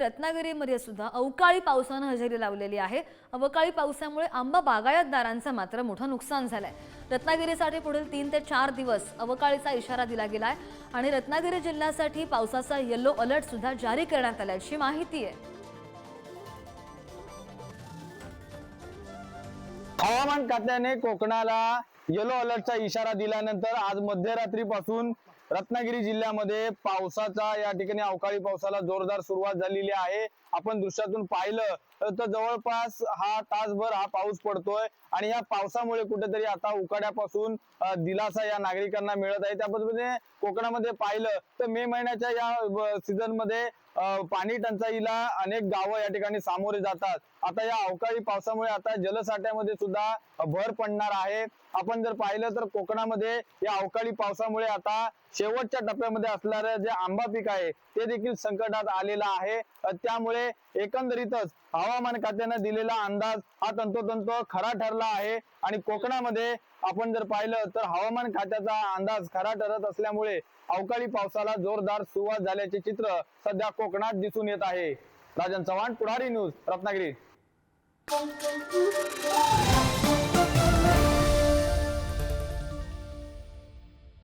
रत्नागिरीमध्ये सुद्धा अवकाळी पावसानं हजेरी लावलेली आहे। अवकाळी पावसामुळे आंबा बागायतदारांचं मात्र मोठं नुकसान झालंय। रत्नागिरीसाठी पुढील 3 ते 4 दिवस अवकाळीचा इशारा दिला गेलाय आणि रत्नागिरी जिल्ह्यासाठी पावसाचा येलो अलर्ट सुद्धा जारी करण्यात आल्याची माहिती आहे। हवामान खात्याने कोकणाला येलो अलर्टचा इशारा दिल्यानंतर आज मध्यरात्रीपासून रत्नागिरी जिल्ह्यामध्ये पावसाचा या ठिकाणी अवकाळी पावसाला जोरदार सुरुवात झालेली आहे। आपण दृश्यातून पाहिलं तर जवळपास तासभर हा पाऊस पडतोय आणि या पावसामुळे कुठेतरी आता उकाड्यापासून दिलासा या नागरिकांना मिळत आहे। त्या पद्धतीने कोकणामध्ये पाहिलं तर मे महिन्याच्या या सीझन मध्ये पाणी टंचाईला अनेक गावं या ठिकाणी सामोरे जातात। आता या अवकाळी पावसामुळे आता जलसाठ्यामध्ये सुद्धा भर पडणार आहे। आपण जर पाहिलं तर कोकणामध्ये या अवकाळी पावसामुळे आता शेवटच्या टप्प्यामध्ये असणारे जे आंबा पीक आहे ते देखील संकटात आलेला आहे। त्यामुळे एकंदरीतच हवामान खात्याने दिलेला अंदाज हा तंतोतंत खरा ठरला आहे आणि कोकणामध्ये आपण जर पाहिलं तर हवामान खात्याचा अंदाज खरा ठरत असल्यामुळे अवकाळी पावसाला जोरदार सुरुवात झाल्याचे चित्र सध्या कोकणात दिसून येत आहे। राजन चव्हाण, पुढारी न्यूज, रत्नागिरी।